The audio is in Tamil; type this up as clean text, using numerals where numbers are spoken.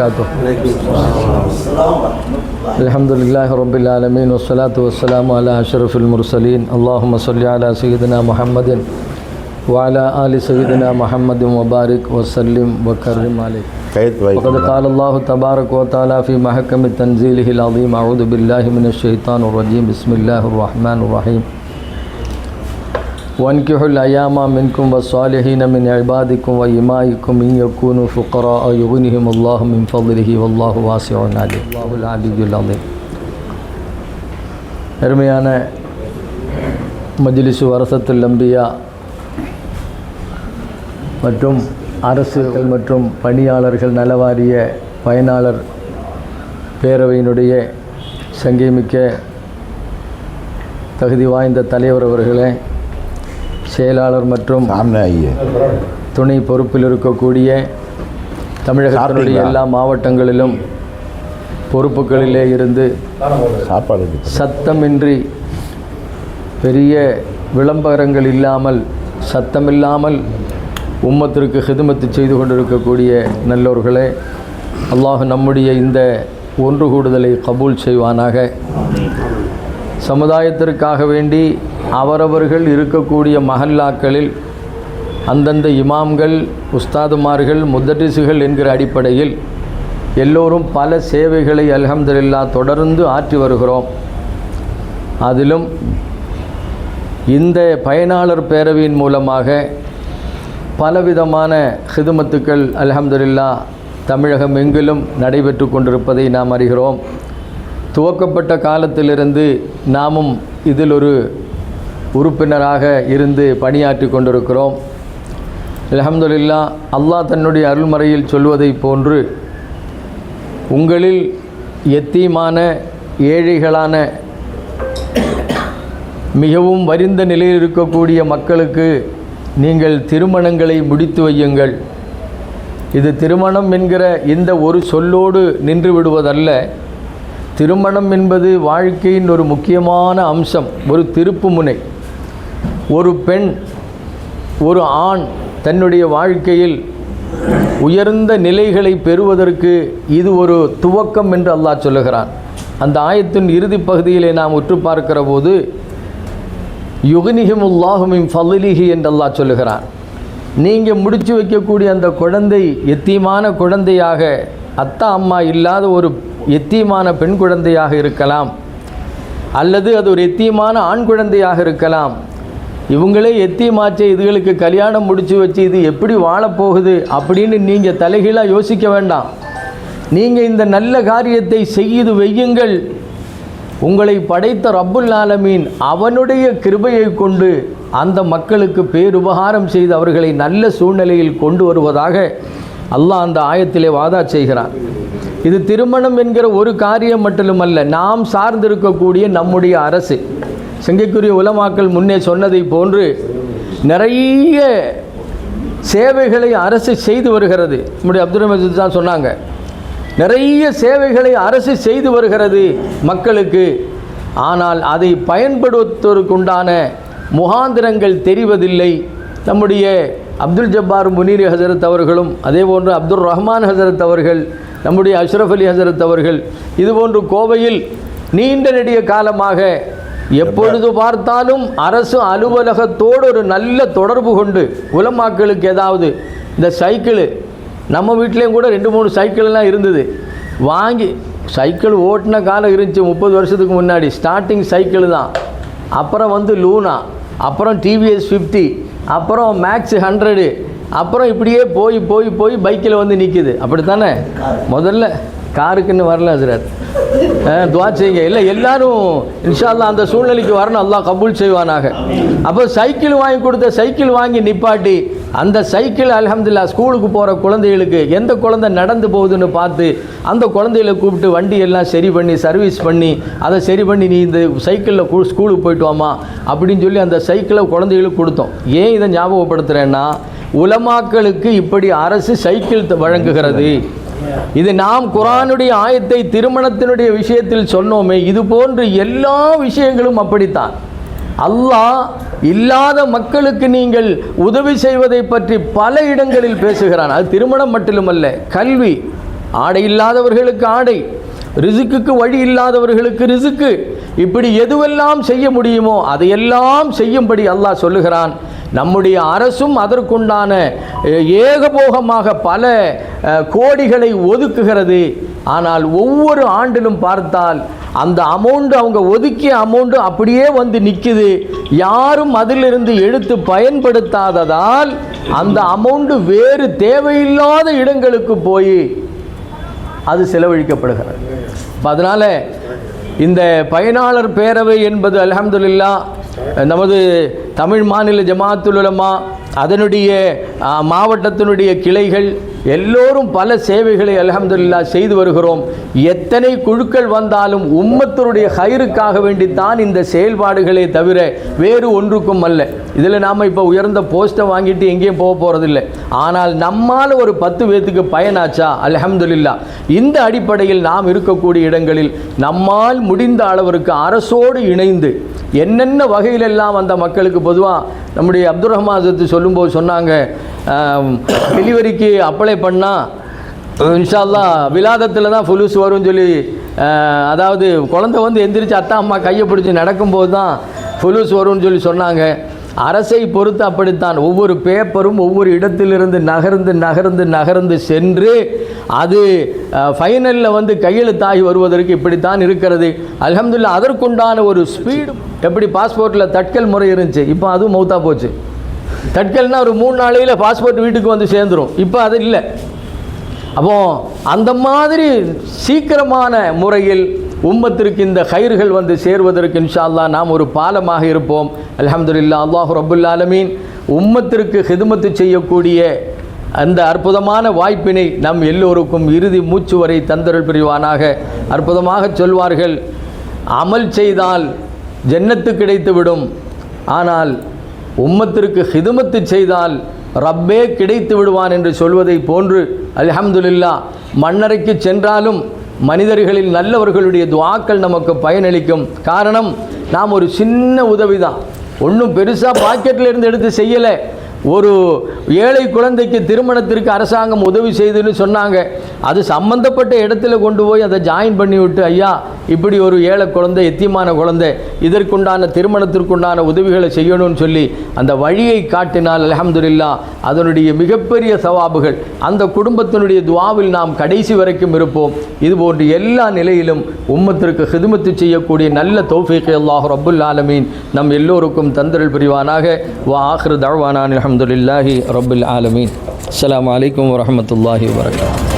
وبركاته. الحمد لله رب العالمين والصلاة والسلام على أشرف المرسلين. اللهم صل على سيدنا محمد وعلى آل سيدنا محمد وبارك وسلم وكرم عليه. وقد قال الله تبارك وتعالى في محكم تنزيله العظيم: أعوذ بالله من الشيطان الرجيم. بسم الله الرحمن الرحيم. وانكحوا الأيام منكم والصالحين من عبادكم وإمائكم إن يكونوا فقراء يغنيهم الله من فضله والله واسع عليم. الله العلي العظيم. அருமையான மஜ்லிஸ் வரசத்துல் அம்பியா மற்றும் அரசுகள் மற்றும் பணியாளர்கள் நலவாரிய பயனாளர் பேரவையினுடைய சங்கேமிக்க தகுதி வாய்ந்த தலைவர் அவர்களே, செயலாளர் மற்றும் துணை பொறுப்பில் இருக்கக்கூடிய தமிழகத்தினுடைய எல்லா மாவட்டங்களிலும் பொறுப்புகளிலே இருந்து சத்தமின்றி பெரிய விளம்பரங்கள் இல்லாமல் சத்தமில்லாமல் உம்மத்திற்கு ஹிதுமத்து செய்து கொண்டிருக்கக்கூடிய நல்லோர்களே, அல்லாஹ் நம்முடைய இந்த ஒன்று கூடுதலை கபூல் செய்வானாக. சமுதாயத்திற்காக வேண்டி அவரவர்கள் இருக்கக்கூடிய மஹல்லாக்களில் அந்தந்த இமாம்கள், உஸ்தாதுமார்கள், முதர்ரிசுகள் என்கிற அடிப்படையில் எல்லோரும் பல சேவைகளை அல்ஹம்துலில்லாஹ் தொடர்ந்து ஆற்றி வருகிறோம். அதிலும் இந்த பயனாளர் பேரவையின் மூலமாக பலவிதமான ஹிதுமத்துக்கள் அல்ஹம்துலில்லாஹ் தமிழகம் எங்கிலும் நடைபெற்று கொண்டிருப்பதை நாம் அறிகிறோம். துவக்கப்பட்ட காலத்திலிருந்து நாமும் இதில் ஒரு உறுப்பினராக இருந்து பணியாற்றி கொண்டிருக்கிறோம். அல்ஹம்துலில்லாஹ், அல்லாஹ் தன்னுடைய அருள்மறையில் சொல்வதை போன்று, உங்களில் யத்தீமான ஏழைகளான மிகவும் வறிந்த நிலையில் இருக்கக்கூடிய மக்களுக்கு நீங்கள் திருமணங்களை முடித்து வையுங்கள். இது திருமணம் என்கிற இந்த ஒரு சொல்லோடு நின்று விடுவதல்ல. திருமணம் என்பது வாழ்க்கையின் ஒரு முக்கியமான அம்சம், ஒரு திருப்பு முனை. ஒரு பெண், ஒரு ஆண் தன்னுடைய வாழ்க்கையில் உயர்ந்த நிலைகளை பெறுவதற்கு இது ஒரு துவக்கம் என்று அல்லாஹ் சொல்லுகிறான். அந்த ஆயத்தின் இறுதி பகுதியிலே நாம் உற்று பார்க்கிற போது யுக்னிஹிமுல்லாஹு மின் ஃபضலிஹி என்று அல்லாஹ் சொல்லுகிறான். நீங்கள் முடித்து வைக்கக்கூடிய அந்த குழந்தை எத்தீமான குழந்தையாக, அத்தா அம்மா இல்லாத ஒரு எத்தீமான பெண் குழந்தையாக இருக்கலாம், அல்லது அது ஒரு எத்தீமான ஆண் குழந்தையாக இருக்கலாம். இவங்களே எத்தீமாச்சே, இதுகளுக்கு கல்யாணம் முடித்து வச்சு இது எப்படி வாழப்போகுது அப்படின்னு நீங்கள் தலைகீழாக யோசிக்க வேண்டாம். நீங்கள் இந்த நல்ல காரியத்தை செய்து வையுங்கள். உங்களை படைத்த ரப்புல் ஆலமீன் அவனுடைய கிருபையை கொண்டு அந்த மக்களுக்கு பேருபகாரம் செய்து அவர்களை நல்ல சூழ்நிலையில் கொண்டு வருவதாக அல்லாஹ் அந்த ஆயத்திலே வாதா செய்கிறான். இது திருமணம் என்கிற ஒரு காரியம் மட்டுமல்ல, நாம் சார்ந்திருக்கக்கூடிய நம்முடைய அரசு. சங்கைக்குரிய உலமாக்கள் முன்னே சொன்னதை போன்று நிறைய சேவைகளை அரசு செய்து வருகிறது. நம்முடைய அப்துல் ரஹ்மான் தான் சொன்னாங்க, நிறைய சேவைகளை அரசு செய்து வருகிறது மக்களுக்கு. ஆனால் அதை பயன்படுத்துவதற்குண்டான முகாந்திரங்கள் தெரிவதில்லை. நம்முடைய அப்துல் ஜப்பார் முனீர் ஹசரத் அவர்களும், அதே போன்று அப்துல் ரஹ்மான் ஹசரத் அவர்கள், நம்முடைய அஷ்ரஃப் அலி ஹசரத் அவர்கள், இதுபோன்று கோவையில் நீண்ட நெடிய காலமாக எப்பொழுது பார்த்தாலும் அரசு அலுவலகத்தோடு ஒரு நல்ல தொடர்பு கொண்டு உலமாக்களுக்கு ஏதாவது இந்த சைக்கிள், நம்ம வீட்லேயும் கூட 2-3 சைக்கிள்லாம் இருந்தது. வாங்கி சைக்கிள் ஓட்டின காலம் இருந்துச்சு 30 வருஷத்துக்கு முன்னாடி. ஸ்டார்டிங் சைக்கிள் தான், அப்புறம் லூனா, அப்புறம் டிவிஎஸ் 50, அப்புறம் மேக்ஸ் 100, அப்புறம் இப்படியே போய் போய் போய் பைக்கில் நிற்கிது. அப்படித்தானே? முதல்ல காருக்குன்னு வரல ஹஸ்ரத், துவா செய்யுங்க. இல்லை எல்லாரும் இன்ஷா அல்லாஹ் அந்த சூழ்நிலைக்கு வரணும், அல்லாஹ் கபூல் செய்வானாக. அப்போ சைக்கிள் வாங்கி கொடுத்த சைக்கிள் வாங்கி நிப்பாட்டி அந்த சைக்கிள் அல்ஹம்துலில்லாஹ் ஸ்கூலுக்கு போகிற குழந்தைகளுக்கு எந்த குழந்தை நடந்து போகுதுன்னு பார்த்து அந்த குழந்தைகளை கூப்பிட்டு வண்டியெல்லாம் சரி பண்ணி சர்வீஸ் பண்ணி அதை சரி பண்ணி நீ இந்த சைக்கிளில் ஸ்கூலுக்கு போயிட்டு வாமா அப்படின்னு சொல்லி அந்த சைக்கிளை குழந்தைகளுக்கு கொடுத்தோம். ஏன் இதை ஞாபகப்படுத்துகிறேன்னா, உலமாக்களுக்கு இப்படி அரசு சைக்கிள் வழங்குகிறது. இது நாம் குர்ஆனுடைய ஆயத்தை திருமணத்தினுடைய விஷயத்தில் சொன்னோமே, இது போன்று எல்லா விஷயங்களும் அப்படித்தான். அல்லாஹ் இல்லாத மக்களுக்கு நீங்கள் உதவி செய்வதை பற்றி பல இடங்களில் பேசுகிறான். அது திருமணம் மட்டுமல்ல, கல்வி. ஆடை இல்லாதவர்களுக்கு ஆடை, ரிசுக்குக்கு வழி இல்லாதவர்களுக்கு ரிசுக்கு, இப்படி எதுவெல்லாம் செய்ய முடியுமோ அதையெல்லாம் செய்யும்படி அல்லாஹ் சொல்லுகிறான். நம்முடைய அரசும் அதற்குண்டான ஏகபோகமாக பல கோடிகளை ஒதுக்குகிறது. ஆனால் ஒவ்வொரு ஆண்டிலும் பார்த்தால் அந்த அமௌண்ட், அவங்க ஒதுக்கிய அமௌண்ட் அப்படியே வந்து நிற்குது. யாரும் அதிலிருந்து எடுத்து பயன்படுத்தாததால் அந்த அமௌண்ட் வேறு தேவையில்லாத இடங்களுக்கு போய் அது செலவழிக்கப்படுகிறது. அதனால் இந்த பயனாளர் பேரவை என்பது அல்ஹம்துலில்லாஹ் நமது தமிழ் மாநில ஜமாத்துல் உலமா, அதனுடைய மாவட்டத்தினுடைய கிளைகள் எல்லோரும் பல சேவைகளை அல்ஹம்துலில்லாஹ் செய்து வருகிறோம். எத்தனை குழுக்கள் வந்தாலும் உம்மத்தினுடைய ஹைருக்காக வேண்டித்தான் இந்த செயல்பாடுகளே தவிர வேறு ஒன்றுக்கும் அல்ல. இதில் நாம் இப்போ உயர்ந்த போஸ்ட்டை வாங்கிட்டு எங்கேயும் போக போகிறதில்லை. ஆனால் நம்மால் ஒரு 10 பேத்துக்கு பயனாச்சா? அல்ஹம்துலில்லாஹ். இந்த அடிப்படையில் நாம் இருக்கக்கூடிய இடங்களில் நம்மால் முடிந்த அளவிற்கு அரசோடு இணைந்து என்னென்ன வகையிலெல்லாம் அந்த மக்களுக்கு, பொதுவாக நம்முடைய அப்துல் ரஹ்மான் சொல்லும்போது சொன்னாங்க, டெலிவரிக்கு அப்ளை பண்ணால் இன்ஷா அல்லாஹ் விலாதத்தில் தான் ஃபுலூஸ் வரும்னு சொல்லி, அதாவது குழந்தை வந்து எந்திரிச்சு அத்தா அம்மா கையை பிடிச்சி நடக்கும்போது தான் ஃபுலூஸ் வரும்னு சொல்லி சொன்னாங்க. அரசை பொறுத்து அப்படித்தான். ஒவ்வொரு பேப்பரும் ஒவ்வொரு இடத்திலிருந்து நகர்ந்து நகர்ந்து நகர்ந்து சென்று அது ஃபைனலில் வந்து கையெழுத்தாகி வருவதற்கு இப்படித்தான் இருக்கிறது. அல்ஹம்துலில்லாஹ். அதற்குண்டான ஒரு ஸ்பீடு, எப்படி பாஸ்போர்ட்டில் தட்கல் முறை இருந்துச்சு, இப்போ அதுவும் மௌத்தா போச்சு. தட்கல்னால் ஒரு 3 நாளையில் பாஸ்போர்ட் வீட்டுக்கு வந்து சேர்ந்துடும். இப்போ அது இல்லை. அப்போ அந்த மாதிரி சீக்கிரமான முறையில் உம்மத்திற்கு இந்த கயிறுகள் வந்து சேர்வதற்கு இன்ஷா அல்லாஹ் நாம் ஒரு பாலமாக இருப்போம். அல்ஹம்துலில்லாஹ். அல்லாஹு ரப்புல் ஆலமீன் உம்மத்திற்கு ஹிதுமத்து செய்யக்கூடிய அந்த அற்புதமான வாய்ப்பினை நம் எல்லோருக்கும் இறுதி மூச்சு வரை தந்தருள் புரிவானாக. அற்புதமாக சொல்வார்கள், அமல் செய்தால் ஜன்னத்து கிடைத்துவிடும், ஆனால் உம்மத்திற்கு ஹிதுமத்து செய்தால் ரப்பே கிடைத்து விடுவான் என்று சொல்வதை போன்று அல்ஹம்துலில்லாஹ் மண்ணறைக்கு சென்றாலும் மனிதர்களில் நல்லவர்களுடைய துஆக்கள் நமக்கு பயனளிக்கும். காரணம், நாம் ஒரு சின்ன உதவி தான், ஒன்றும் பெருசாக பாக்கெட்டில் இருந்து எடுத்து செய்யலை. ஒரு ஏழை குழந்தைக்கு திருமணத்திற்கு அரசாங்கம் உதவி செய்துன்னு சொன்னாங்க. அது சம்பந்தப்பட்ட இடத்துல கொண்டு போய் அதை ஜாயின் பண்ணி விட்டு, ஐயா இப்படி ஒரு ஏழை குழந்தை, எத்தியமான குழந்தை, இதற்குண்டான திருமணத்திற்குண்டான உதவிகளை செய்யணும்னு சொல்லி அந்த வழியை காட்டினால் அல்ஹம்துலில்லாஹ் அதனுடைய மிகப்பெரிய சவாபுகள் அந்த குடும்பத்தினுடைய துஆவில் நாம் கடைசி வரைக்கும் இருப்போம். இதுபோன்று எல்லா நிலையிலும் உம்மத்திற்கு ஹிதுமத்து செய்யக்கூடிய நல்ல தௌஃபீக் அல்லாஹ் ரப்புல் ஆலமீன் நம் எல்லோருக்கும் தந்தருள் புரிவானாக. வா ஆகிரு தஅவானா அல்ஹம்துலில்லாஹி ரப்பில் ஆலமீன். அஸ்ஸலாமு அலைக்கும் வரஹ்மத்துல்லாஹி வபரகாத்துஹு.